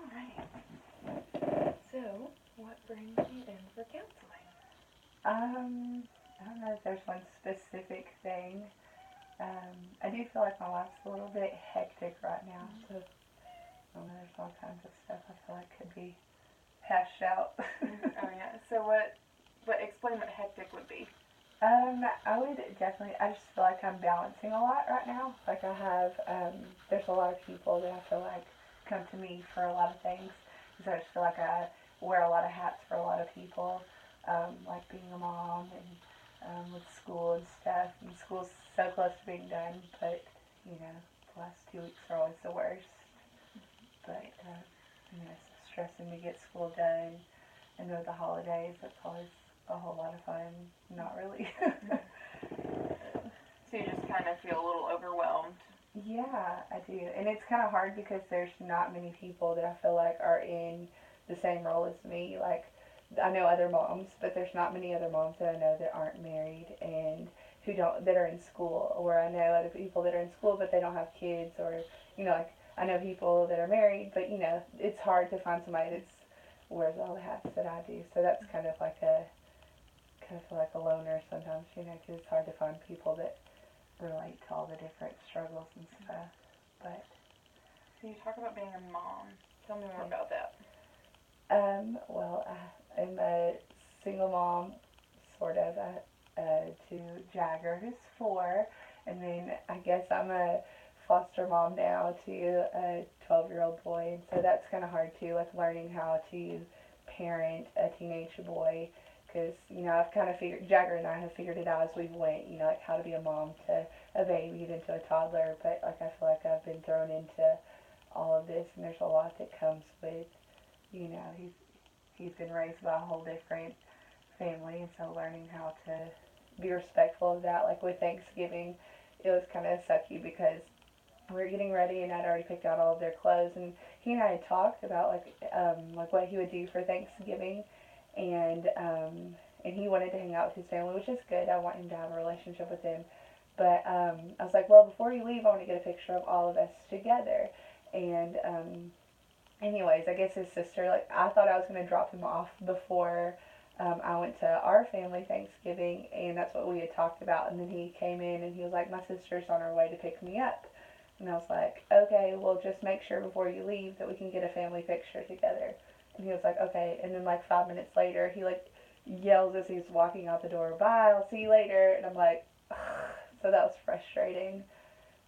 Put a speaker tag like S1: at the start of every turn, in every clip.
S1: Alright. So, what brings you in for counseling?
S2: I don't know if there's one specific thing. I do feel like my life's a little bit hectic right now, so I don't know, there's all kinds of stuff I feel like could be hashed out.
S1: Oh yeah. So what? Explain what hectic would be.
S2: I would definitely, I just feel like I'm balancing a lot right now. Like I have, there's a lot of people that I feel like come to me for a lot of things. So I just feel like I wear a lot of hats for a lot of people, like being a mom and with school and stuff. And school's so close to being done, but you know, the last 2 weeks are always the worst. But you know, it's stressing to get school done. And with the holidays, that's always a whole lot of fun. Not really.
S1: So you just kind of feel a little overwhelmed.
S2: Yeah, I do. And it's kind of hard because there's not many people that I feel like are in the same role as me. Like, I know other moms, but there's not many other moms that I know that aren't married and who don't, that are in school. Or I know other people that are in school, but they don't have kids. Or, you know, like, I know people that are married, but, you know, it's hard to find somebody that's wears all the hats that I do. So that's kind of like a, kind of feel like a loner sometimes, you know, because it's hard to find people that relate to all the different struggles and stuff. But
S1: So you talk about being a mom. Tell me more
S2: yeah.
S1: about that.
S2: Well, I'm a single mom, sort of, to Jagger, who's 4, and then I guess I'm a foster mom now to a 12-year-old boy, and so that's kind of hard too, like learning how to parent a teenage boy, because you know I've kind of figured Jagger and I have figured it out as we went, you know, like how to be a mom to a baby, then to a toddler, but like I feel like I've been thrown into all of this, and there's a lot that comes with, you know, he's been raised by a whole different family, and so learning how to be respectful of that. Like with Thanksgiving, it was kind of sucky because we were getting ready, and I'd already picked out all of their clothes, and he and I had talked about like what he would do for Thanksgiving, and and he wanted to hang out with his family, which is good. I want him to have a relationship with them. But I was like, well, before you leave, I want to get a picture of all of us together. And anyways, I guess his sister, like, I thought I was going to drop him off before I went to our family Thanksgiving, and that's what we had talked about. And then he came in and he was like, my sister's on her way to pick me up. And I was like, okay, well, just make sure before you leave that we can get a family picture together. And he was like, okay. And then, like, 5 minutes later, he, like, yells as he's walking out the door, bye, I'll see you later. And I'm like, ugh. So that was frustrating.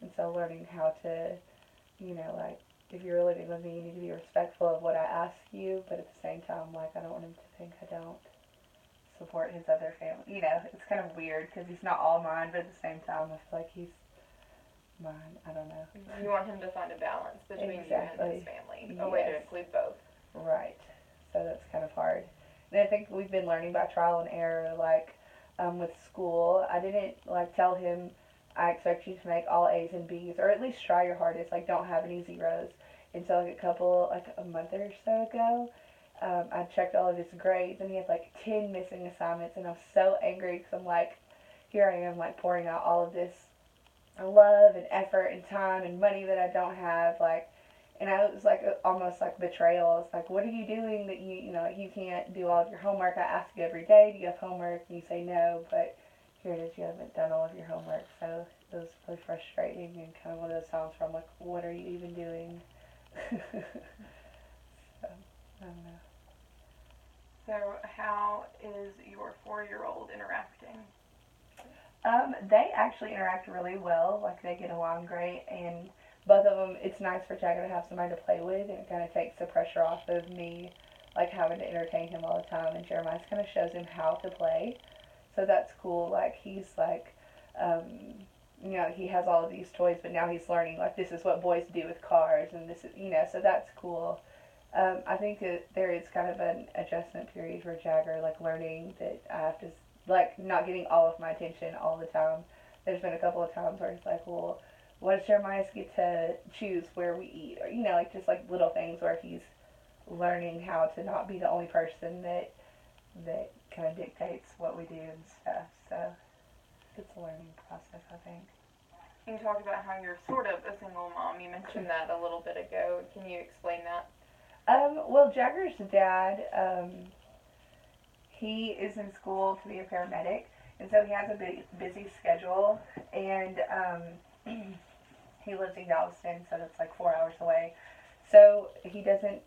S2: And so learning how to, you know, like, if you're living with me, you need to be respectful of what I ask you, but at the same time, like, I don't want him to think I don't support his other family. You know, it's kind of weird because he's not all mine, but at the same time, I feel like he's mine. I don't know.
S1: You want him to find a balance between you and his
S2: Exactly.
S1: family. A way to
S2: Yes.
S1: include both.
S2: Right. So that's kind of hard. And I think we've been learning by trial and error, like with school. I didn't like tell him I expect you to make all A's and B's, or at least try your hardest. Like don't have any zeros. And so like a month or so ago, I checked all of his grades, and he had like 10 missing assignments, and I was so angry because I'm like, here I am like pouring out all of this love and effort and time and money that I don't have, like, and I was like almost like betrayal. It's like, what are you doing that you know like you can't do all of your homework? I ask you every day, do you have homework? And you say no, but here it is, you haven't done all of your homework. So it was really frustrating and kind of one of those times where I'm like, what are you even doing? So I don't know.
S1: So, how is your 4-year-old interacting?
S2: They actually interact really well. Like they get along great, and both of them. It's nice for Jagger to have somebody to play with, and it kind of takes the pressure off of me, like having to entertain him all the time. And Jeremiah kind of shows him how to play, so that's cool. Like he's like, um, you know, he has all of these toys, but now he's learning like this is what boys do with cars, and this is you know, so that's cool. I think that there is kind of an adjustment period for Jagger, like learning that I have to, like, not getting all of my attention all the time. There's been a couple of times where it's like, well, what does Jeremiah get to choose where we eat? Or, you know, like just like little things where he's learning how to not be the only person that kind of dictates what we do and stuff. So it's a learning process, I think.
S1: You talked about how you're sort of a single mom. You mentioned that a little bit ago. Can you explain that?
S2: Well, Jagger's dad, he is in school to be a paramedic, and so he has a big, busy schedule, and he lives in Galveston, so that's like 4 hours away. So he doesn't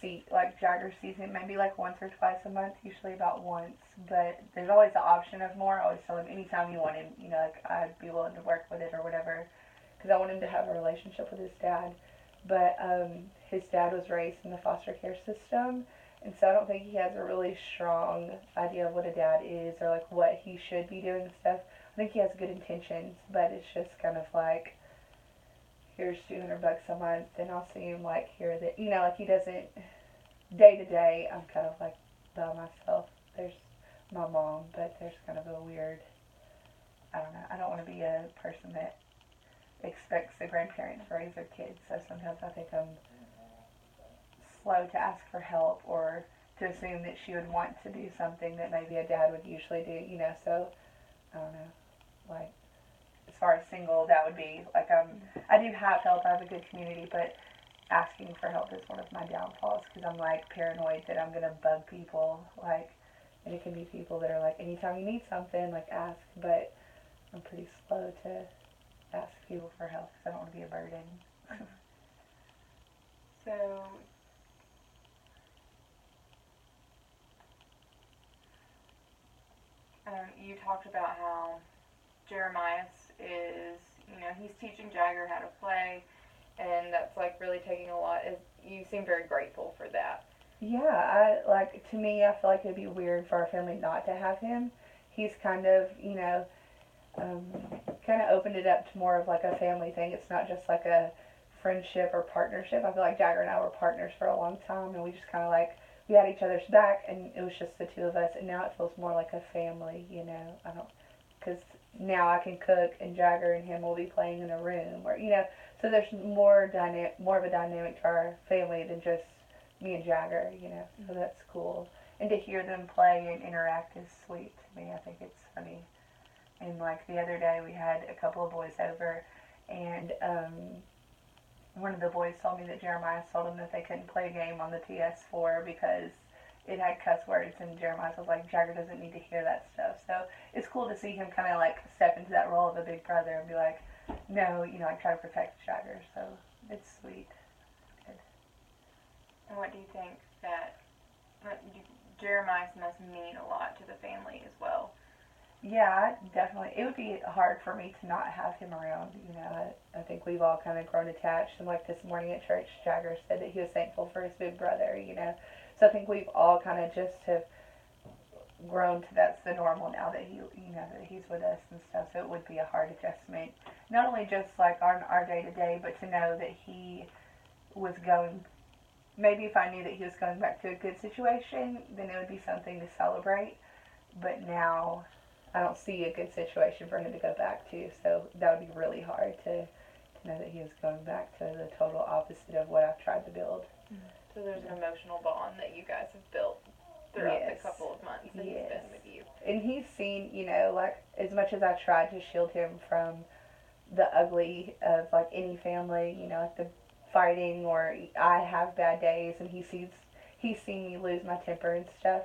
S2: see, like, Jagger sees him maybe like once or twice a month, usually about once, but there's always the option of more. I always tell him anytime you want him, like, I'd be willing to work with it or whatever, because I want him to have a relationship with his dad. But his dad was raised in the foster care system, and so I don't think he has a really strong idea of what a dad is or like what he should be doing and stuff. I think he has good intentions, but it's just kind of like, here's $200 a month, and I'll see him like here that like he doesn't day to day. I'm kind of like by myself. There's my mom, but there's kind of a weird. I don't know. I don't want to be a person that expects the grandparents to raise their kids. So sometimes I think I'm slow to ask for help or to assume that she would want to do something that maybe a dad would usually do. So I don't know. Like, as far as single, that would be like I do have help. I have a good community, but asking for help is one of my downfalls because I'm like paranoid that I'm gonna bug people. Like, and it can be people that are like, anytime you need something, like ask. But I'm pretty slow to ask people for help because I don't want to be a burden.
S1: So, you talked about how Jeremiah is, he's teaching Jagger how to play, and that's like really taking a lot. You seem very grateful for that.
S2: Yeah, to me, I feel like it'd be weird for our family not to have him. He's kind of, um, kind of opened it up to more of like a family thing. It's not just like a friendship or partnership. I feel like Jagger and I were partners for a long time, and we just kind of like we had each other's back, and it was just the two of us. And now it feels more like a family. I don't because now I can cook, and Jagger and him will be playing in a room, or so there's more of a dynamic to our family than just me and Jagger. So that's cool. And to hear them play and interact is sweet to me. I think it's funny. And like the other day, we had a couple of boys over, and one of the boys told me that Jeremiah told them that they couldn't play a game on the PS4 because it had cuss words, and Jeremiah was like, Jagger doesn't need to hear that stuff. So it's cool to see him kind of like step into that role of a big brother and be like, no, like try to protect Jagger. So it's sweet. Good.
S1: And what do you think that Jeremiah must mean a lot to the family as well?
S2: Yeah, definitely. It would be hard for me to not have him around. I think we've all kind of grown attached. And like this morning at church, Jagger said that he was thankful for his big brother. So I think we've all kind of just have grown to that's the normal now that that he's with us and stuff. So it would be a hard adjustment. Not only just like on our day to day, but to know that he was going. Maybe if I knew that he was going back to a good situation, then it would be something to celebrate. But now I don't see a good situation for him to go back to, so that would be really hard to know that he was going back to the total opposite of what I've tried to build.
S1: So there's an emotional bond that you guys have built throughout the couple of months that he's been with you.
S2: And he's seen, like, as much as I tried to shield him from the ugly of, like, any family, like the fighting or I have bad days, and he's seen me lose my temper and stuff,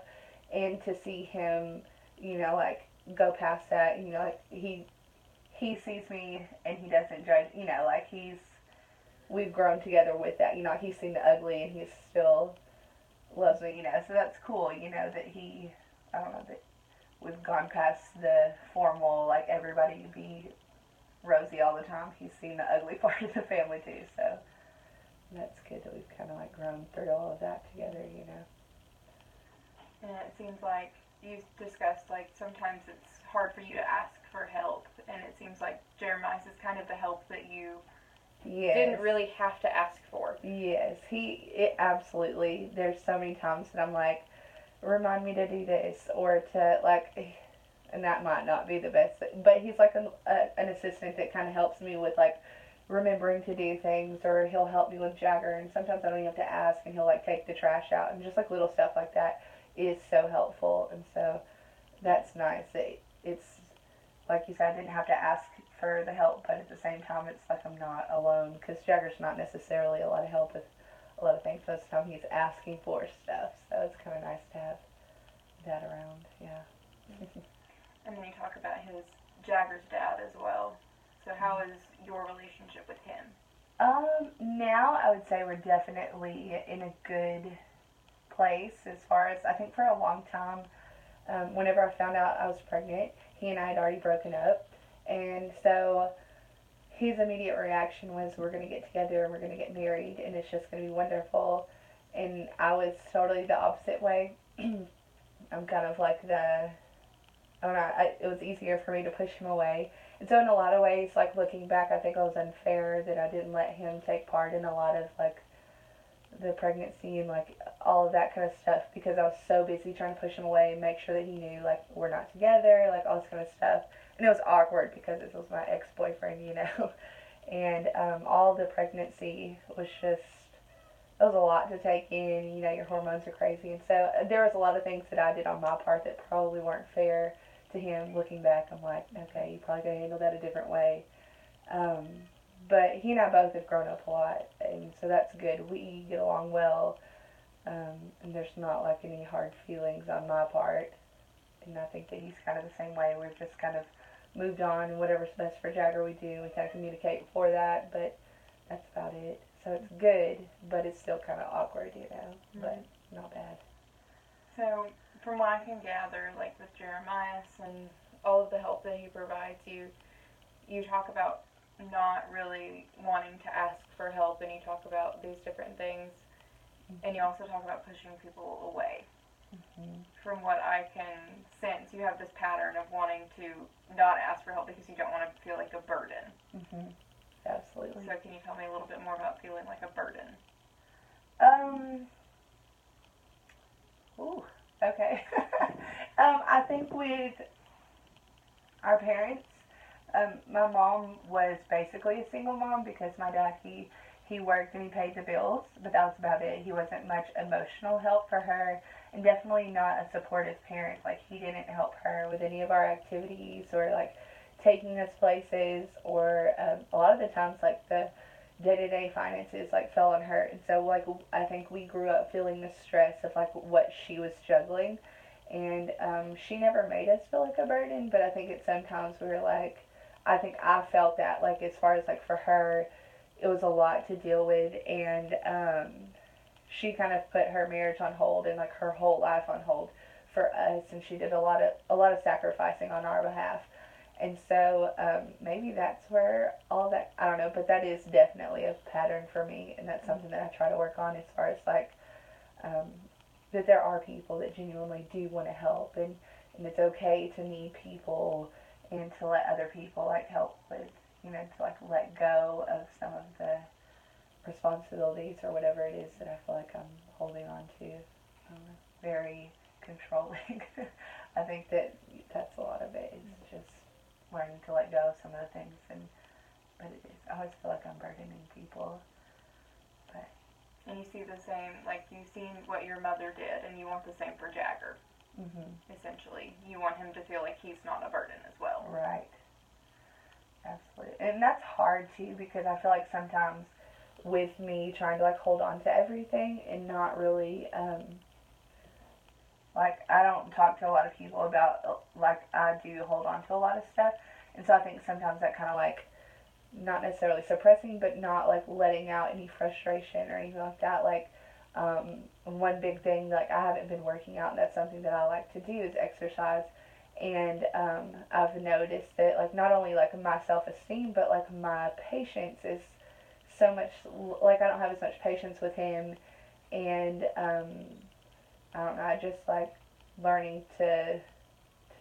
S2: and to see him, like, go past that, like he sees me and he doesn't judge, like we've grown together with that, like he's seen the ugly and he still loves me, so that's cool, that I don't know, that we've gone past the formal, like everybody be rosy all the time. He's seen the ugly part of the family too, so that's good that we've kind of like grown through all of that together,
S1: And it seems like you've discussed like sometimes it's hard for you to ask for help, and it seems like Jeremiah is kind of the help that you didn't really have to ask for.
S2: Yes, absolutely. There's so many times that I'm like, remind me to do this or to like, and that might not be the best, but he's like an assistant that kind of helps me with like remembering to do things, or he'll help me with Jagger, and sometimes I don't even have to ask, and he'll like take the trash out, and just like little stuff like that is so helpful. And so that's nice that it's like you said, I didn't have to ask for the help, but at the same time it's like I'm not alone, because Jagger's not necessarily a lot of help with a lot of things. Most of the time he's asking for stuff, so it's kind of nice to have that around. Yeah.
S1: And then you talk about his Jagger's dad as well. So how is your relationship with him?
S2: Now I would say we're definitely in a good place as far as I think for a long time. Whenever I found out I was pregnant, he and I had already broken up, and so his immediate reaction was, "We're gonna get together and we're gonna get married, and it's just gonna be wonderful." And I was totally the opposite way. I'm kind of like the I don't know. It was easier for me to push him away, and so in a lot of ways, like looking back, I think I was unfair that I didn't let him take part in a lot of like the pregnancy and like all of that kind of stuff because I was so busy trying to push him away and make sure that he knew like we're not together, like all this kind of stuff. And it was awkward because this was my ex-boyfriend. And all the pregnancy was just it was a lot to take in. Your hormones are crazy, and so there was a lot of things that I did on my part that probably weren't fair to him. Looking back, I'm like, okay, you probably gotta handle that a different way. Um, but he and I both have grown up a lot, and so that's good. We get along well, and there's not like any hard feelings on my part. And I think that he's kind of the same way. We've just kind of moved on, and whatever's best for Jagger, we do. We kind of communicate for that, but that's about it. So it's good, but it's still kind of awkward. But not bad.
S1: So, from what I can gather, like with Jeremiah and all of the help that he provides you, you talk about not really wanting to ask for help, and you talk about these different things, and you also talk about pushing people away.
S2: Mm-hmm.
S1: From what I can sense, you have this pattern of wanting to not ask for help because you don't want to feel like a burden.
S2: Mm-hmm. Absolutely.
S1: So can you tell me a little bit more about feeling like a burden?
S2: Ooh, okay. I think with our parents, my mom was basically a single mom because my dad, he worked and he paid the bills, but that was about it. He wasn't much emotional help for her, and definitely not a supportive parent. Like, he didn't help her with any of our activities or, like, taking us places or a lot of the times, like, the day-to-day finances, like, fell on her. And so, like, I think we grew up feeling the stress of, like, what she was juggling. And she never made us feel like a burden, but I think at sometimes we were like, I think I felt that, like, as far as, like, for her, it was a lot to deal with, and she kind of put her marriage on hold and, like, her whole life on hold for us, and she did a lot of sacrificing on our behalf. And so maybe that's where all that, I don't know, but that is definitely a pattern for me, and that's something that I try to work on as far as, like, um, that there are people that genuinely do want to help, and it's okay to need people and to let other people, like, help with, to, like, let go of some of the responsibilities or whatever it is that I feel like I'm holding on to. Very controlling. I think that's a lot of it. It's just learning to let go of some of the things, but it is. I always feel like I'm burdening people. But
S1: And you see the same, like you've seen what your mother did, and you want the same for Jagger. Essentially, you want him to feel like he's not a burden as well.
S2: Right. Absolutely. And that's hard too because I feel like sometimes with me trying to like hold on to everything and not really like I don't talk to a lot of people about like I do hold on to a lot of stuff. And so I think sometimes that kind of like not necessarily suppressing but not like letting out any frustration or anything like that. Like one big thing, like I haven't been working out, and that's something that I like to do is exercise. And I've noticed that like not only like my self-esteem but like my patience is so much, like I don't have as much patience with him. And I don't know, I just like learning to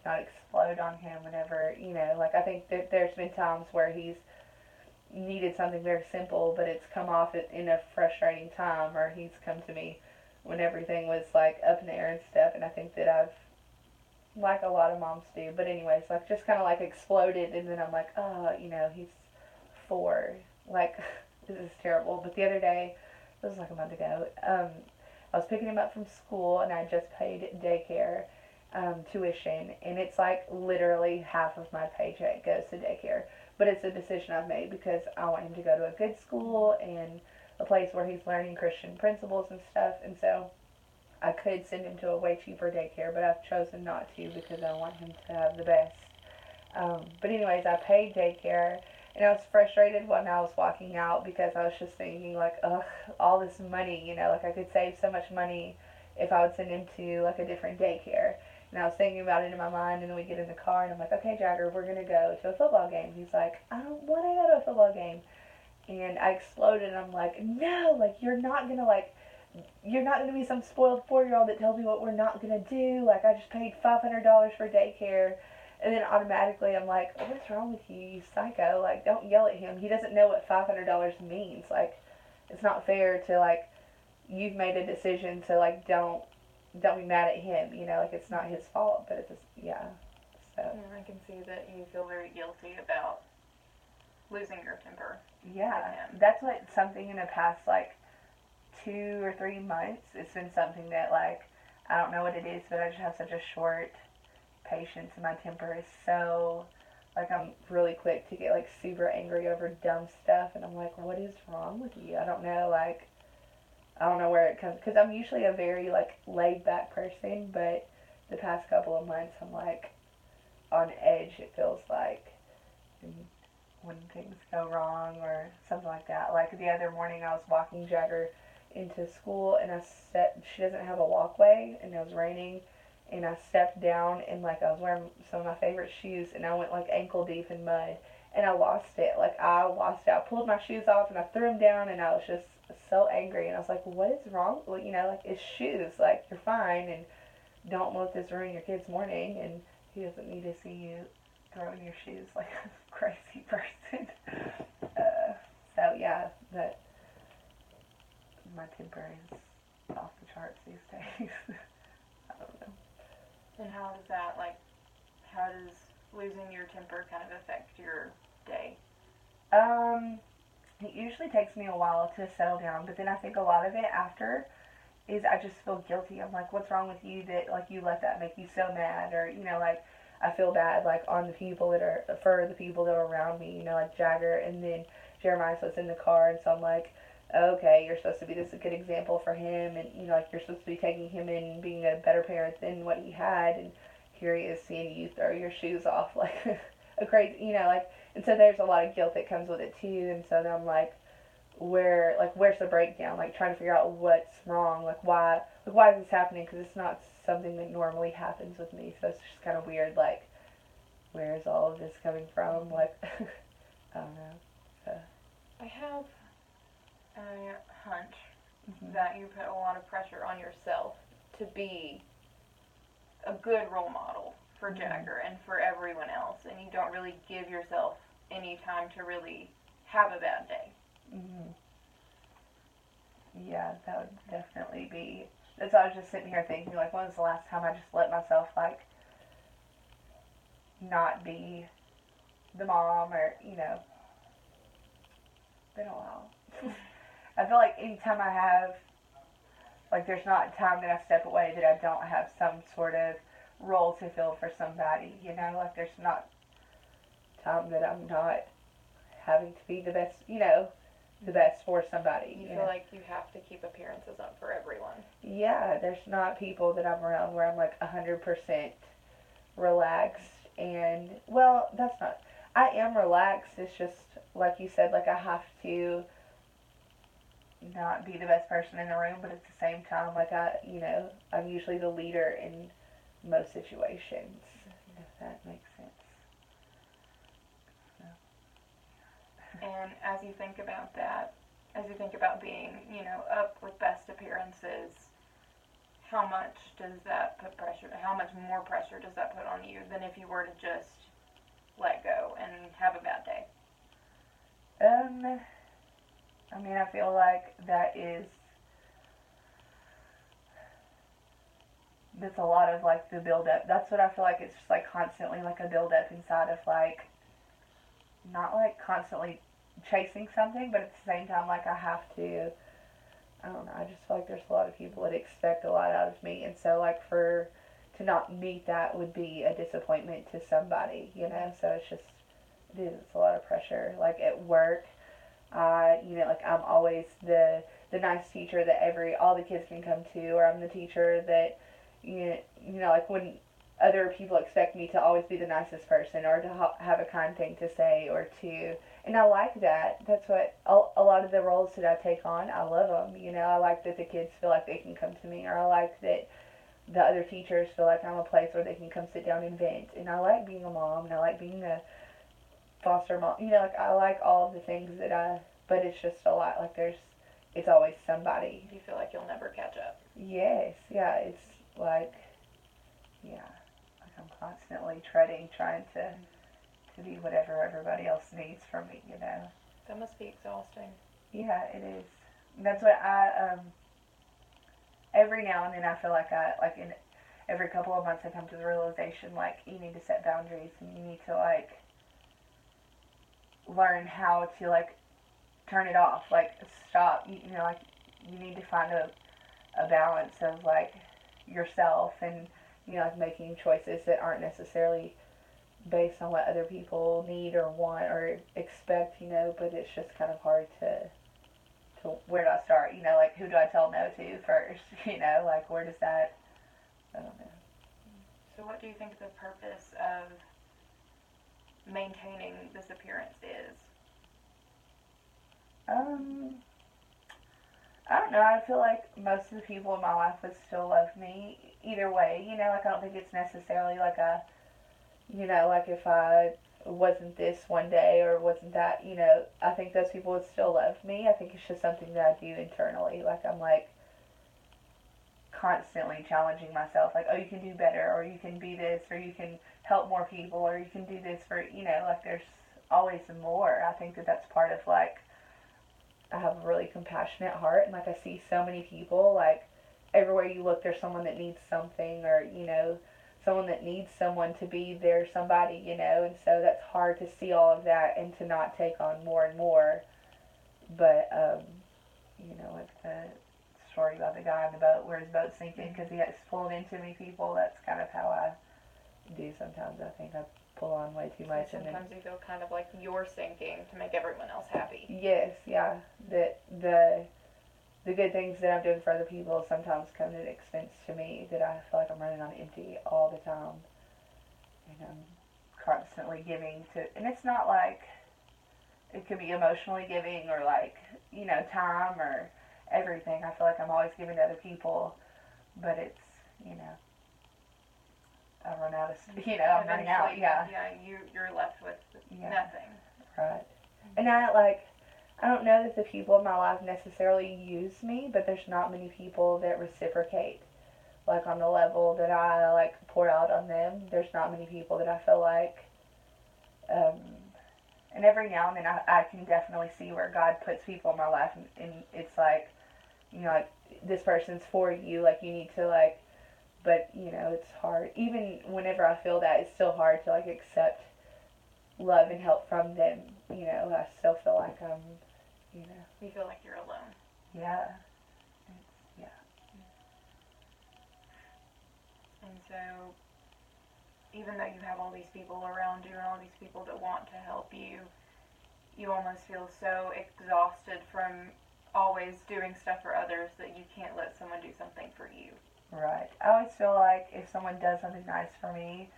S2: not explode on him whenever, like I think that there's been times where he's needed something very simple, but it's come off in a frustrating time, or he's come to me when everything was like up in the air and stuff, and I think that I've, like a lot of moms do, but anyways, like just kind of like exploded, and then I'm like, oh, he's 4, like this is terrible. But the other day, this was like a month ago, I was picking him up from school, and I just paid daycare tuition, and it's like literally half of my paycheck goes to daycare. But it's a decision I've made because I want him to go to a good school, and a place where he's learning Christian principles and stuff. And so I could send him to a way cheaper daycare, but I've chosen not to because I want him to have the best. But anyways, I paid daycare, and I was frustrated when I was walking out because I was just thinking like, ugh, all this money, like I could save so much money if I would send him to like a different daycare. And I was thinking about it in my mind, and then we get in the car, and I'm like, okay, Jagger, we're gonna go to a football game. He's like, I don't want to go to a football game, and I exploded. And I'm like, no, like you're not gonna be some spoiled 4-year old that tells me what we're not gonna do. Like I just paid $500 for daycare. And then automatically I'm like, what's wrong with you, you psycho? Like, don't yell at him. He doesn't know what $500 means. Like, it's not fair to, like, you've made a decision to, like, don't be mad at him. Like, it's not his fault, but it's just, yeah. So.
S1: Yeah, I can see that you feel very guilty about losing your temper.
S2: Yeah. That's what something in the past, like, 2 or 3 months, it's been something that, like, I don't know what it is, but I just have such a short patience, and my temper is so, like, I'm really quick to get like super angry over dumb stuff, and I'm like, what is wrong with you? I don't know, like, I don't know where it comes, because I'm usually a very like laid back person, but the past couple of months I'm like on edge, it feels like, and when things go wrong or something like that. Like the other morning I was walking Jagger into school, and she doesn't have a walkway, and it was raining, and I stepped down, and like I was wearing some of my favorite shoes, and I went like ankle deep in mud, and I lost it. Like I lost it. I pulled my shoes off, and I threw them down, and I was just so angry, and I was like, what is wrong? Well, like it's shoes. Like you're fine, and don't let this ruin your kid's morning. And he doesn't need to see you throwing your shoes like a crazy person. So yeah, but my temper is off the charts these days. I don't know.
S1: And how does losing your temper kind of affect your day?
S2: It usually takes me a while to settle down, but then I think a lot of it after is I just feel guilty. I'm like, what's wrong with you that like you let that make you so mad, or like I feel bad like on the people that are for the people that are around me, like Jagger, and then Jeremiah sits in the car, and so I'm like, okay, you're supposed to be this a good example for him, and like you're supposed to be taking him in and being a better parent than what he had, and here he is seeing you throw your shoes off like a crazy, like, and so there's a lot of guilt that comes with it too, and so then I'm like, where's the breakdown? Like trying to figure out what's wrong, like why is this happening? Because it's not something that normally happens with me, so it's just kind of weird. Like, where's all of this coming from? Like, I don't know. So.
S1: I have a hunch
S2: Mm-hmm.
S1: that you put a lot of pressure on yourself to be a good role model for Jagger and for everyone else, and you don't really give yourself any time to really have a bad day.
S2: Mm-hmm. Yeah, that would definitely be. That's why I was just sitting here thinking, like, when was the last time I just let myself, like, not be the mom, or, been a while. I feel like anytime I have, like, there's not time that I step away that I don't have some sort of role to fill for somebody, like, there's not time that I'm not having to be the best, the best for somebody.
S1: You feel like you have to keep appearances up for everyone.
S2: Yeah, there's not people that I'm around where I'm like 100% relaxed, and well, that's not. I am relaxed. It's just like you said, like I have to not be the best person in the room, but at the same time, like I'm usually the leader in most situations. If that makes sense.
S1: And as you think about that, as you think about being, up with best appearances, how much does that put pressure, how much more pressure does that put on you than if you were to just let go and have a bad day?
S2: I mean, I feel like that's a lot of like the build up. That's what I feel like. It's just like constantly like a build up inside of like, not like constantly chasing something, but at the same time, like I have to, I don't know, I just feel like there's a lot of people that expect a lot out of me, and so like to not meet that would be a disappointment to somebody, so it's just, it's a lot of pressure. Like at work, Like I'm always the nice teacher that all the kids can come to, or I'm the teacher that like when other people expect me to always be the nicest person or to have a kind thing to say or to, and I like that. That's what a lot of the roles that I take on. I love them. I like that the kids feel like they can come to me, or I like that the other teachers feel like I'm a place where they can come sit down and vent. And I like being a mom, and I like being a foster mom. Like I like all of the things that but it's just a lot. Like it's always somebody.
S1: You feel like you'll never catch up.
S2: Yes, yeah, it's like, yeah, like I'm constantly treading, trying to be whatever everybody else needs from me.
S1: That must be exhausting.
S2: Yeah, it is. And that's what every now and then I feel like in every couple of months I come to the realization, like, you need to set boundaries and you need to, like, learn how to, like, turn it off, like, stop, like, you need to find a balance of, like, yourself and, like, making choices that aren't necessarily based on what other people need or want or expect, but it's just kind of hard to where do I start, like, who do I tell no to first, like, where does that, I don't know.
S1: So what do you think the purpose of maintaining this appearance is?
S2: I don't know. I feel like most of the people in my life would still love me either way. Like I don't think it's necessarily like like if I wasn't this one day or wasn't that, I think those people would still love me. I think it's just something that I do internally. Like I'm like constantly challenging myself. Like, oh, you can do better, or you can be this, or you can help more people, or you can do this for, like there's always more. I think that that's part of like I have a really compassionate heart, and like I see so many people, like everywhere you look there's someone that needs something, or someone that needs someone to be there, somebody, and so that's hard to see all of that and to not take on more and more. But like the story about the guy in the boat where his boat's sinking because he gets pulled in too many people, that's kind of how I do sometimes. I think I pull on way too much.
S1: So sometimes you feel kind of like you're sinking to make everyone else happy.
S2: Yes, yeah. That the good things that I'm doing for other people sometimes come at an expense to me, that I feel like I'm running on empty all the time. And I'm constantly giving to, and it's not like, it could be emotionally giving or like, time or everything. I feel like I'm always giving to other people, but it's, I run out of, I'm running out, yeah.
S1: Yeah, you're left with nothing.
S2: Right. And I don't know that the people in my life necessarily use me, but there's not many people that reciprocate, like on the level that I like pour out on them. There's not many people that I feel like, and every now and then I can definitely see where God puts people in my life, and it's like, like this person's for you, like you need to like, but it's hard. Even whenever I feel that, it's still hard to like accept love and help from them. I still feel like I'm,
S1: You feel like you're alone.
S2: Yeah. Yeah.
S1: And so, even though you have all these people around you and all these people that want to help you, you almost feel so exhausted from always doing stuff for others that you can't let someone do something for you.
S2: Right. I always feel like if someone does something nice for me,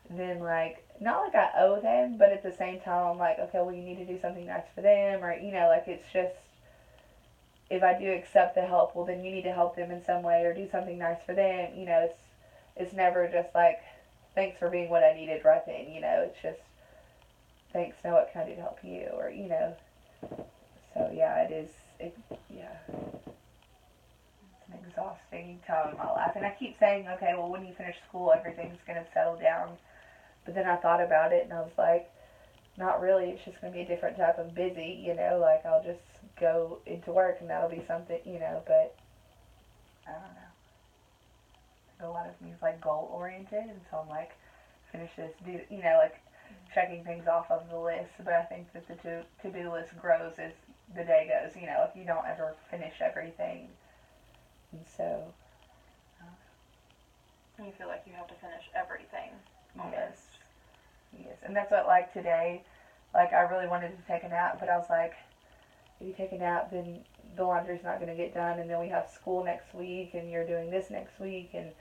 S2: then like, not like I owe them, but at the same time I'm like, okay, well you need to do something nice for them, or like it's just, if I do accept the help, well then you need to help them in some way or do something nice for them. It's never just like, thanks for being what I needed right then. It's just, thanks, now what can I do to help you, or so yeah, it is. Yeah. An exhausting time in my life, and I keep saying, okay, well when you finish school everything's going to settle down, but then I thought about it and I was like, not really. It's just going to be a different type of busy, like I'll just go into work and that'll be something, but I don't know. A lot of me is like goal oriented, and so I'm like, finish this, do, like checking things off of the list, but I think that the to-do list grows as the day goes, if you don't ever finish everything. And so,
S1: you feel like you have to finish everything. Almost.
S2: Yes. And that's what, like, today, like, I really wanted to take a nap, but I was like, if you take a nap, then the laundry's not going to get done, and then we have school next week, and you're doing this next week, and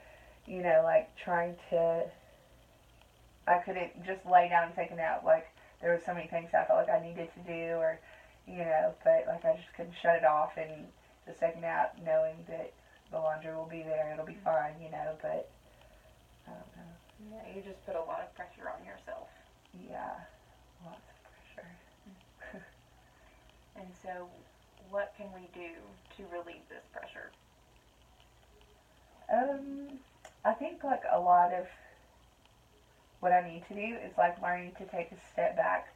S2: like trying to, I couldn't just lay down and take a nap. Like there were so many things I felt like I needed to do, or but like I just couldn't shut it off and just take a nap, knowing that the laundry will be there, it'll be fine, But I don't know.
S1: Yeah, you just put a lot of pressure on yourself.
S2: Yeah, lots of pressure.
S1: And so, what can we do to relieve this pressure?
S2: I think like a lot of what I need to do is like learning to take a step back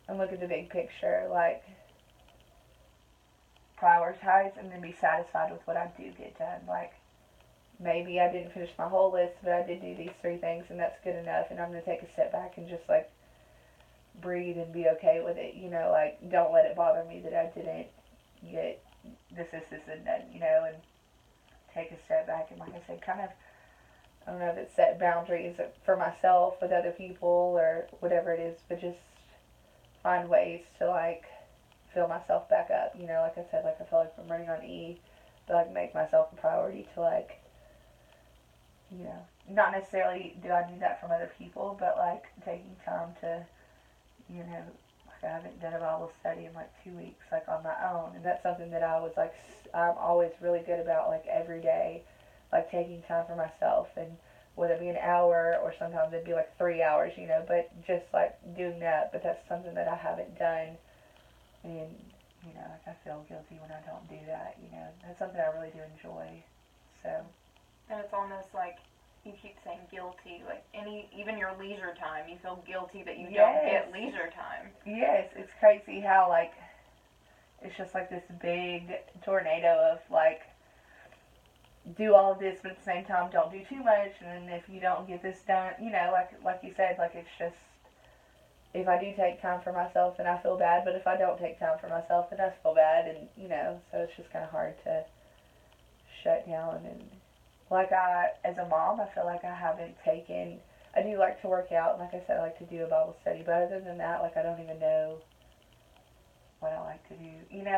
S2: and look at the big picture, like prioritize and then be satisfied with what I do get done. Like maybe I didn't finish my whole list, but I did do these 3 things and that's good enough, and I'm going to take a step back and just like breathe and be okay with it, like don't let it bother me that I didn't get this and done, and take a step back and like I said, kind of, I don't know if it's set boundaries for myself with other people or whatever it is, but just find ways to like fill myself back up, like I said, like I feel like I'm running on E, but like make myself a priority to like, not necessarily do I need that from other people, but like taking time to, like I haven't done a Bible study in like 2 weeks, like on my own, and that's something that I was like, I'm always really good about, like every day, like taking time for myself, and whether it be an hour or sometimes it'd be like 3 hours, but just like doing that, but that's something that I haven't done, and, like I feel guilty when I don't do that, that's something I really do enjoy, so.
S1: And it's almost like you keep saying guilty, like even your leisure time, you feel guilty that you don't get leisure time.
S2: Yes, it's crazy how like it's just like this big tornado of like do all of this, but at the same time don't do too much, and then if you don't get this done, like you said, like it's just, if I do take time for myself then I feel bad, but if I don't take time for myself then I feel bad, and so it's just kind of hard to shut down. And like as a mom, I feel like I haven't taken, I do like to work out, and like I said, I like to do a Bible study, but other than that, like I don't even know what I like to do.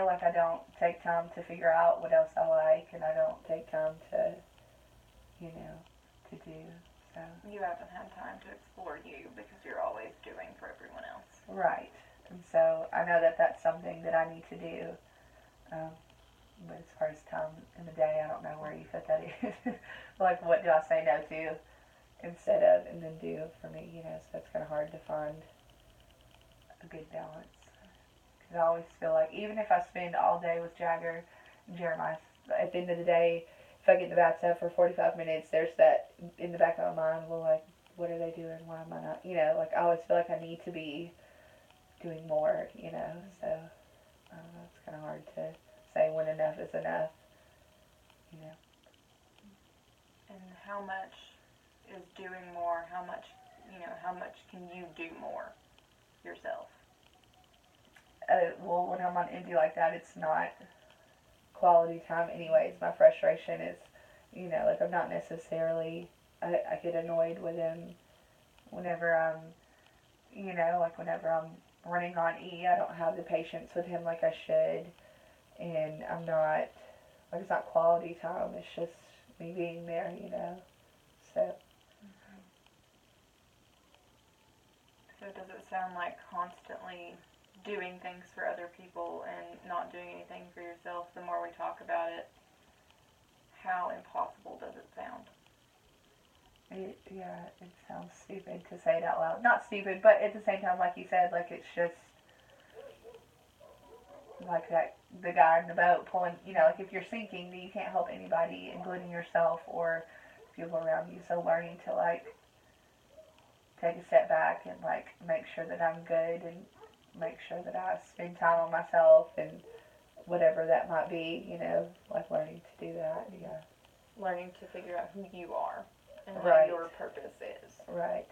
S2: Like I don't take time to figure out what else I like, and I don't take time to, to do, so.
S1: You haven't had time to explore you because you're always doing for everyone else.
S2: Right, and so I know that that's something that I need to do, but as far as time in the day, I don't know where you fit that in. Like, what do I say no to instead of, and then do for me, so it's kind of hard to find a good balance. Because I always feel like, even if I spend all day with Jagger and Jeremiah, at the end of the day, if I get in the bathtub for 45 minutes, there's that in the back of my mind, well, like, what are they doing? Why am I not? Like, I always feel like I need to be doing more, so I don't know, it's kind of hard to say when enough is enough,
S1: And how much is doing more? How much can you do more yourself?
S2: Well, when I'm on Indy like that, it's not quality time anyways. My frustration is, like I'm not necessarily, I get annoyed with him whenever I'm, like whenever I'm running on E, I don't have the patience with him like I should, and I'm not, like it's not quality time, it's just me being there, so.
S1: So does it sound like constantly doing things for other people and not doing anything for yourself? The more we talk about it, how impossible does it sound?
S2: It sounds stupid to say it out loud. Not stupid, but at the same time, like you said, like it's just like that, the guy in the boat pulling, like if you're sinking, then you can't help anybody, including yourself or people around you. So learning to like take a step back and like make sure that I'm good and make sure that I spend time on myself and whatever that might be, like learning to do that, yeah.
S1: Learning to figure out who you are and what
S2: Right.
S1: your purpose is.
S2: Right.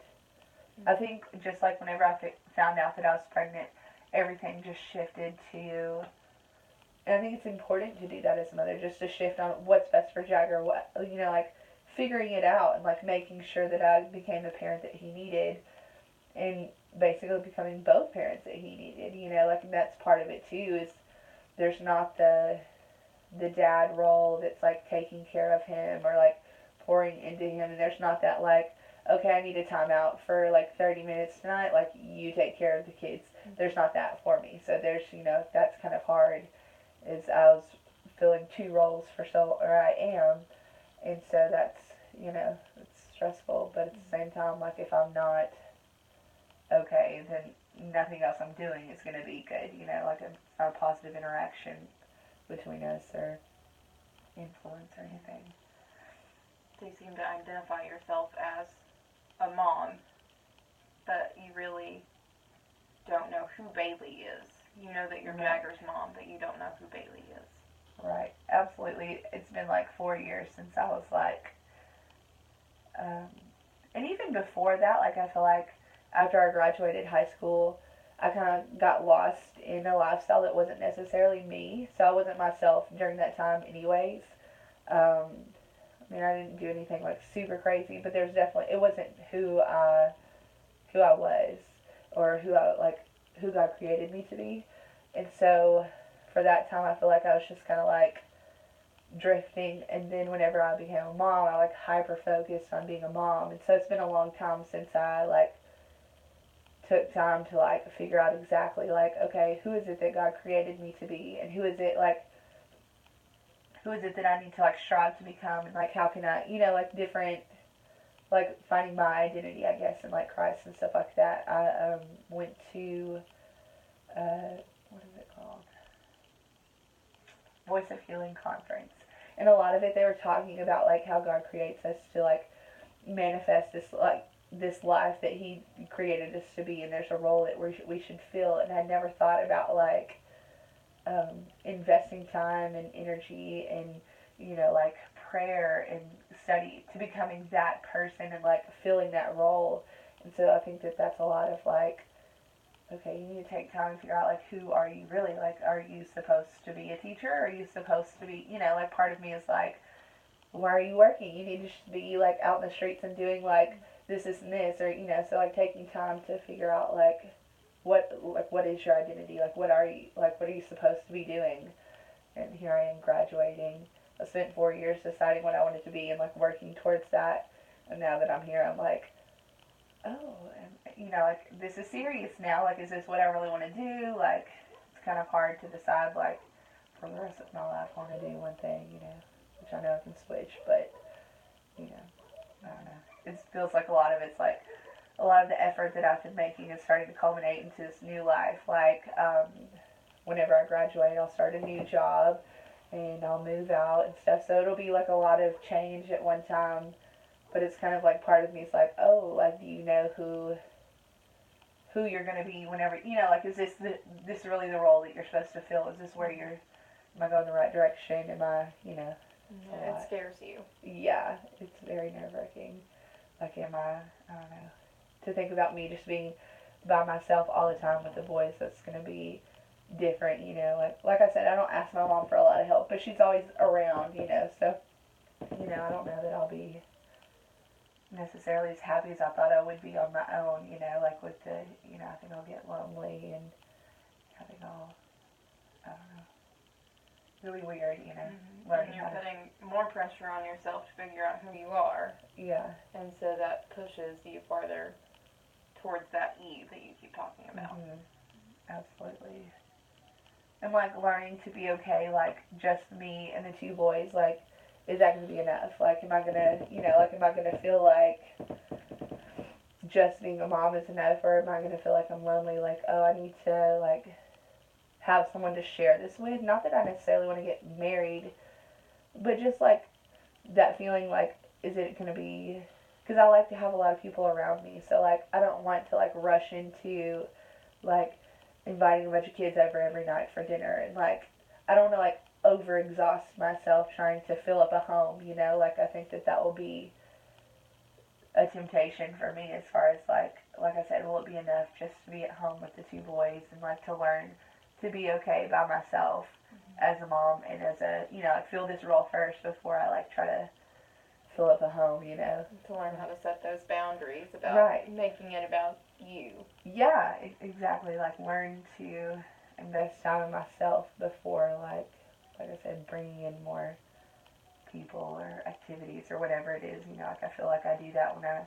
S2: I think just like whenever I found out that I was pregnant, everything just shifted to, and I think it's important to do that as a mother, just to shift on what's best for Jagger, what, like figuring it out and like making sure that I became the parent that he needed and basically becoming both parents that he needed, like that's part of it too, is there's not the dad role that's like taking care of him or like pouring into him, and there's not that like, okay, I need a timeout for like 30 minutes tonight, like you take care of the kids. There's not that for me. So there's, that's kind of hard, is I was filling two roles for so, or I am, and so that's, it's stressful, but at the same time, like if I'm not okay, then nothing else I'm doing is going to be good, like it's not a positive interaction between us or influence or anything.
S1: So you seem to identify yourself as a mom, but you really don't know who Bailey is. You know that you're
S2: Right.
S1: Jagger's mom, but you don't know who Bailey is.
S2: Right, absolutely. It's been like 4 years since I was like, um, and even before that, like I feel like after I graduated high school, I kind of got lost in a lifestyle that wasn't necessarily me. So I wasn't myself during that time, anyways. I mean, I didn't do anything like super crazy, but there's definitely it wasn't who I was or who God created me to be. And so for that time, I feel like I was just kind of like drifting. And then whenever I became a mom, I like hyper focused on being a mom. And so it's been a long time since I like took time to like figure out exactly like, okay, who is it that God created me to be, and who is it that I need to like strive to become, and like how can I, like different, like finding my identity, I guess, in like Christ and stuff like that. I went to what is it called? Voice of Healing conference, and a lot of it they were talking about like how God creates us to like manifest this life that He created us to be, and there's a role that we should fill. And I never thought about like investing time and energy and like prayer and study to becoming that person and like filling that role. And so I think that that's a lot of like, okay, you need to take time and figure out like who are you really, like are you supposed to be a teacher, or are you supposed to be, like part of me is like, why are you working? You need to be like out in the streets and doing like this and this, or so like taking time to figure out like what is your identity, like what are you supposed to be doing. And here I am graduating. I spent 4 years deciding what I wanted to be and like working towards that, and now that I'm here, I'm like, oh, and like this is serious now, like is this what I really want to do? Like it's kind of hard to decide like for the rest of my life I want to do one thing, which I know I can switch, but I don't know. It feels like a lot of it's like a lot of the effort that I've been making is starting to culminate into this new life. Like whenever I graduate, I'll start a new job and I'll move out and stuff. So it'll be like a lot of change at one time, but it's kind of like part of me is like, oh, like do you know who you're gonna be whenever like is this really the role that you're supposed to fill? Is this where am I going the right direction? Am I
S1: Yeah, it scares you.
S2: Yeah, it's very nerve wracking. Like am I don't know. To think about me just being by myself all the time with the boys, that's gonna be different, like I said, I don't ask my mom for a lot of help, but she's always around, so I don't know that I'll be necessarily as happy as I thought I would be on my own, like with the, I think I'll get lonely, and I think I don't know, really weird,
S1: Mm-hmm.
S2: learning
S1: And you're
S2: how to,
S1: putting more pressure on yourself to figure out who you are,
S2: yeah,
S1: and so that pushes you farther towards that Eve that you keep talking about.
S2: absolutely. And like learning to be okay, like just me and the two boys, like is that gonna be enough? Like am I gonna, like am I gonna feel like just being a mom is enough, or am I gonna feel like I'm lonely? Like oh, I need to like have someone to share this with. Not that I necessarily want to get married, but just like that feeling like is it gonna be? Because I like to have a lot of people around me, so like I don't want to like rush into like inviting a bunch of kids over every night for dinner, and like I don't want to like overexhaust myself trying to fill up a home, like I think that will be a temptation for me as far as like I said, will it be enough just to be at home with the two boys and like to learn to be okay by myself as a mom and as a like feel this role first before I like try to fill up a home,
S1: To learn how to set those boundaries about
S2: right,
S1: making it about you.
S2: yeah, exactly, like learn to invest time in myself before, like I said, bringing in more people or activities or whatever it is. Like I feel like I do that when I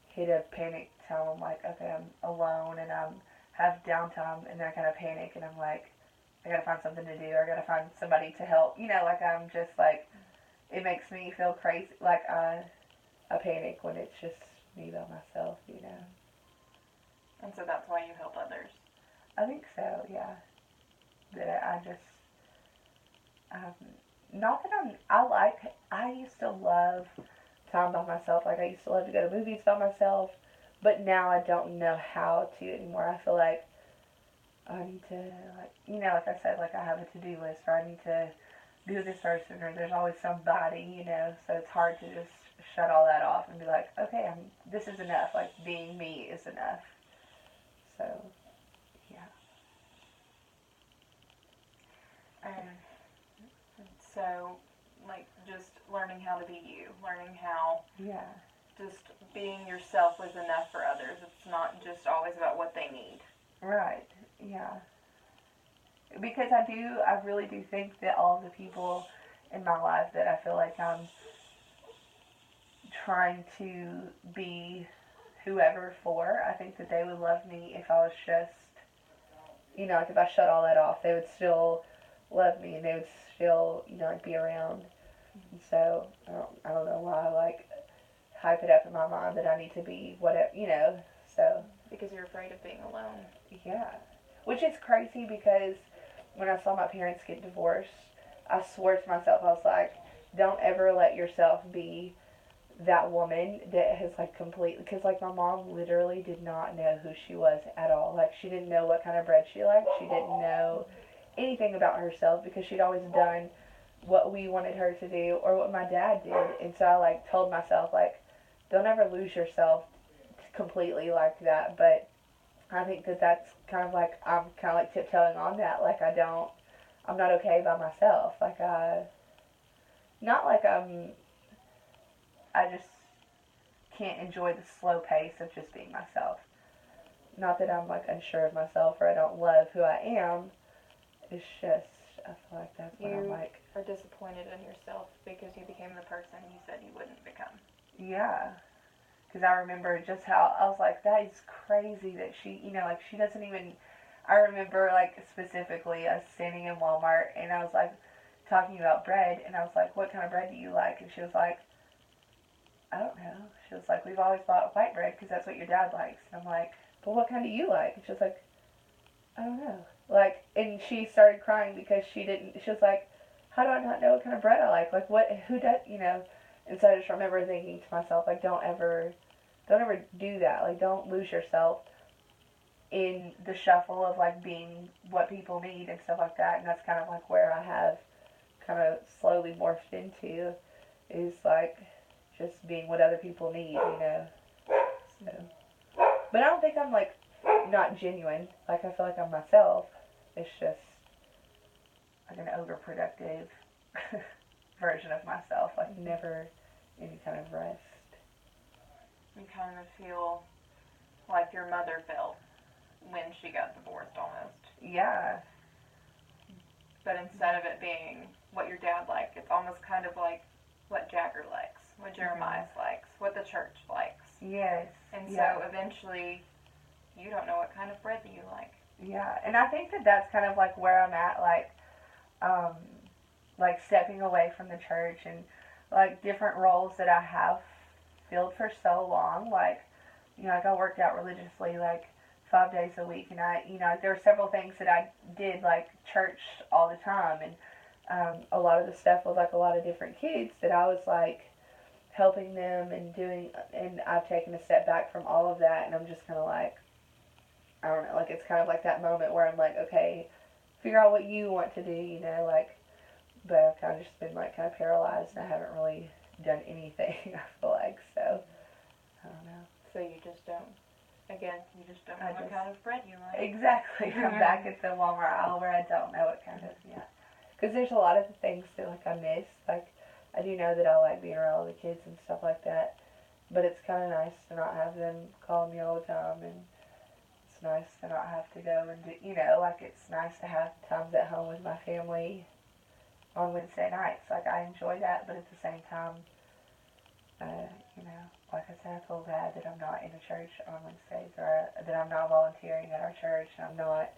S2: hit a panic time. I'm like, okay, I'm alone and I'm have downtime, and then I kind of panic and I'm like, I gotta find something to do, or I gotta find somebody to help. Like I'm just like, it makes me feel crazy. Like I panic when it's just me by myself.
S1: And so that's why you help others.
S2: I think so, yeah. That I just, not that I used to love time by myself. Like I used to love to go to movies by myself, but now I don't know how to anymore. I feel like I need to, like I said, like I have a to-do list, or I need to be with this person, or there's always somebody. So it's hard to just shut all that off and be like, okay, this is enough. Like being me is enough. So, yeah.
S1: So, like, just learning how to be you, learning how
S2: Yeah.
S1: just being yourself is enough for others. It's not just always about what they need.
S2: Right. Yeah. Because I really do think that all the people in my life that I feel like I'm trying to be whoever for, I think that they would love me if I was just, like if I shut all that off, they would still love me and they would still, like be around. And so I don't know why I like hype it up in my mind that I need to be whatever. So
S1: Because you're afraid of being alone.
S2: yeah, which is crazy because when I saw my parents get divorced, I swore to myself, I was like, don't ever let yourself be that woman that has like completely, because like my mom literally did not know who she was at all. Like she didn't know what kind of bread she liked. She didn't know anything about herself because she'd always done what we wanted her to do or what my dad did. And so I like told myself like, don't ever lose yourself completely like that. But I think that that's kind of like, I'm kind of like tiptoeing on that. Like I'm not okay by myself. Like not like I just can't enjoy the slow pace of just being myself. Not that I'm like unsure of myself or I don't love who I am. It's just, I feel like that's what I'm
S1: You
S2: like.
S1: are disappointed in yourself because you became the person you said you wouldn't become.
S2: Yeah. Because I remember just how I was like, that is crazy that like she doesn't even. I remember like specifically us standing in Walmart and I was like talking about bread and I was like, what kind of bread do you like? And she was like, I don't know. She was like, we've always bought white bread because that's what your dad likes. And I'm like, but what kind do you like? And she was like, I don't know. Like, and she started crying because she didn't. She was like, how do I not know what kind of bread I like? Like, what? Who does? And so I just remember thinking to myself, like, don't ever do that. Like, don't lose yourself in the shuffle of like being what people need and stuff like that. And that's kind of like where I have kind of slowly morphed into is like just being what other people need. So, but I don't think I'm like not genuine. Like I feel like I'm myself. It's just like an overproductive version of myself. Like never any kind of rest.
S1: You kind of feel like your mother felt when she got divorced almost.
S2: Yeah.
S1: But instead of it being what your dad liked, it's almost kind of like what Jagger likes, what Jeremiah likes, what the church likes.
S2: Yes.
S1: And
S2: yeah.
S1: so eventually you don't know what kind of bread that you like.
S2: Yeah. And I think that that's kind of like where I'm at, like stepping away from the church and like different roles that I have filled for so long. Like I worked out religiously like 5 days a week, and there were several things that I did like church all the time, and a lot of the stuff was like a lot of different kids that I was like helping them and doing, and I've taken a step back from all of that, and I'm just kind of like, I don't know, like it's kind of like that moment where I'm like, okay, figure out what you want to do, like, but I've kind of just been like kind of paralyzed, and I haven't really done anything, I feel like, so, I don't know.
S1: So you just don't know what kind of bread you like.
S2: Exactly. I'm back at the Walmart aisle where I don't know what kind of, yeah. Because there's a lot of things that, like, I miss. Like, I do know that I like being around all the kids and stuff like that. But it's kind of nice to not have them calling me all the time. And it's nice to not have to go and do, like it's nice to have times at home with my family on Wednesday nights. Like I enjoy that, but at the same time, like I said, I feel bad that I'm not in a church on Wednesdays or that I'm not volunteering at our church and I'm not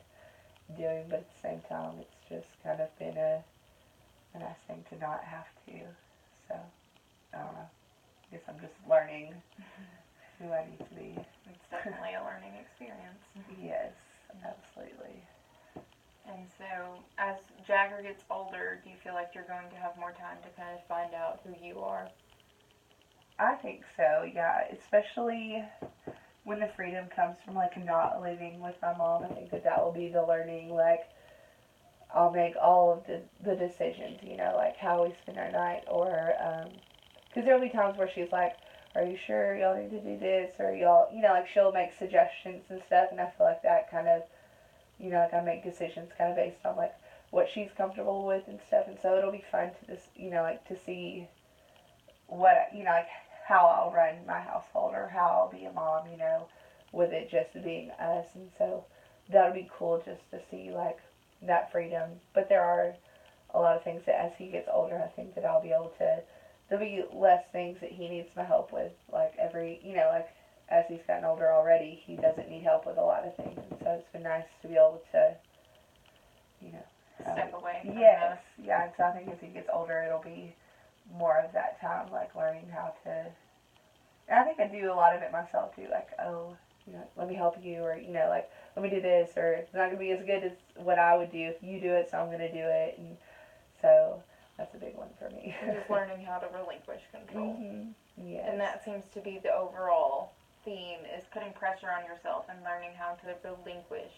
S2: doing, but at the same time, it's just kind of been a nice thing to not have to. So, I don't know. I guess I'm just learning who I need to be.
S1: It's definitely a learning experience.
S2: Yes, absolutely.
S1: And so, as Jagger gets older, do you feel like you're going to have more time to kind of find out who you are?
S2: I think so, yeah. Especially when the freedom comes from, like, not living with my mom. I think that will be the learning, like, I'll make all of the decisions, like how we spend our night, or, because there'll be times where she's like, are you sure y'all need to do this, or y'all, like she'll make suggestions and stuff, and I feel like that kind of, like I make decisions kind of based on, like, what she's comfortable with and stuff, and so it'll be fun to just, like, to see what, like, how I'll run my household, or how I'll be a mom, with it just being us, and so that'll be cool just to see, like, that freedom. But there are a lot of things that as he gets older, I think that I'll be able to, there'll be less things that he needs my help with, like like as he's gotten older already, he doesn't need help with a lot of things, and so it's been nice to be able to,
S1: step away from
S2: yes, yeah, and so I think as he gets older, it'll be more of that time, like learning how to, and I think I do a lot of it myself too, like, oh, let me help you, or, like, let me do this, or it's not going to be as good as what I would do if you do it, so I'm going to do it, and so that's a big one for me.
S1: And just learning how to relinquish control.
S2: Mm-hmm. Yes.
S1: And that seems to be the overall theme, is putting pressure on yourself and learning how to relinquish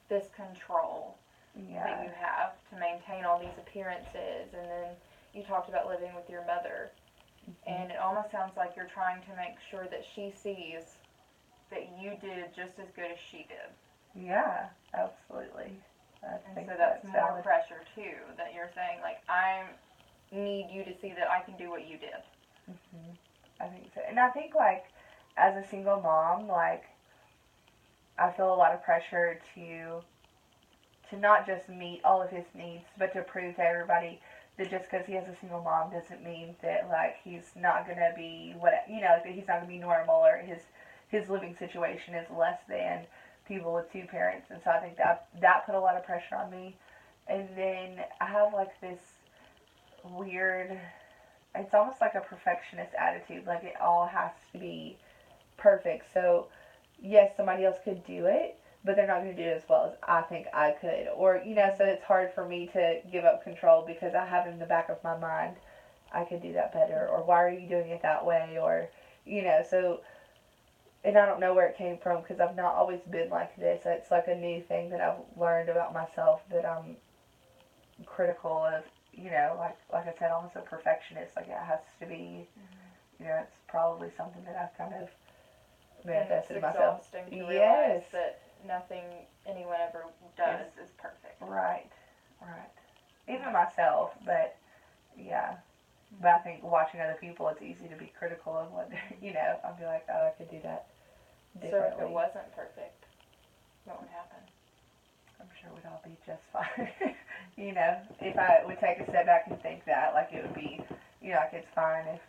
S1: this control that you have to maintain all these appearances. And then you talked about living with your mother, and it almost sounds like you're trying to make sure that she sees that you did just as good as she did.
S2: Yeah, absolutely.
S1: And so that's more valid pressure too, that you're saying, like, I need you to see that I can do what you did.
S2: Mm-hmm. I think so. And I think, like, as a single mom, like, I feel a lot of pressure to not just meet all of his needs, but to prove to everybody that just because he has a single mom doesn't mean that, like, he's not going to be, that he's not going to be normal, or his living situation is less than people with two parents. And so I think that put a lot of pressure on me. And then I have, like, this weird, it's almost like a perfectionist attitude, like it all has to be perfect. So yes, somebody else could do it, but they're not going to do it as well as I think I could, or so it's hard for me to give up control, because I have in the back of my mind, I could do that better, or why are you doing it that way, or so. And I don't know where it came from, because I've not always been like this. It's like a new thing that I've learned about myself, that I'm critical of, like I said, almost a perfectionist. Like, it has to be, it's probably something that I've kind of manifested in myself.
S1: It's exhausting to realize that nothing anyone ever does is perfect.
S2: Right. Even myself, but yeah. But I think watching other people, it's easy to be critical of what they're, I'll be like, oh, I could do that differently.
S1: So if it wasn't perfect, what would happen?
S2: I'm sure we'd all be just fine. If I would take a step back and think that, like, it would be, like, it's fine if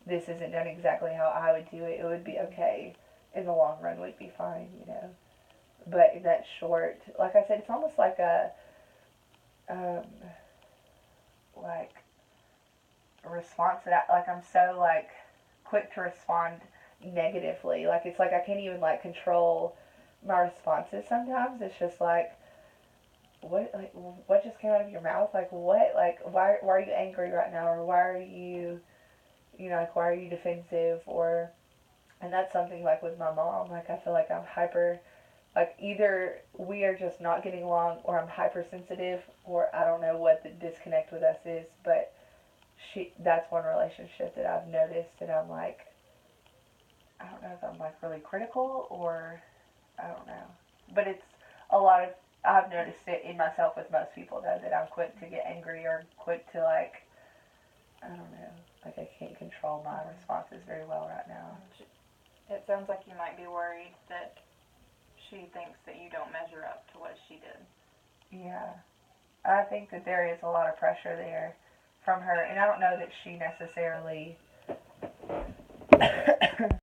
S2: this isn't done exactly how I would do it. It would be okay. In the long run, we'd be fine, But in that short, like I said, it's almost like a, like, response that I'm so, like, quick to respond negatively. Like, it's like I can't even, like, control my responses sometimes. It's just like, what just came out of your mouth? Like, what? Like, why are you angry right now? Or why are you, like, why are you defensive? Or, and that's something, like, with my mom. Like, I feel like I'm hyper, like, either we are just not getting along, or I'm hypersensitive, or I don't know what the disconnect with us is, but that's one relationship that I've noticed that I'm like, I don't know if I'm, like, really critical, or I don't know. But it's a lot of, I've noticed it in myself with most people, though, that I'm quick to get angry, or quick to, like, I don't know, like, I can't control my responses very well right now.
S1: It sounds like you might be worried that she thinks that you don't measure up to what she did.
S2: Yeah. I think that there is a lot of pressure there from her, and I don't know that she necessarily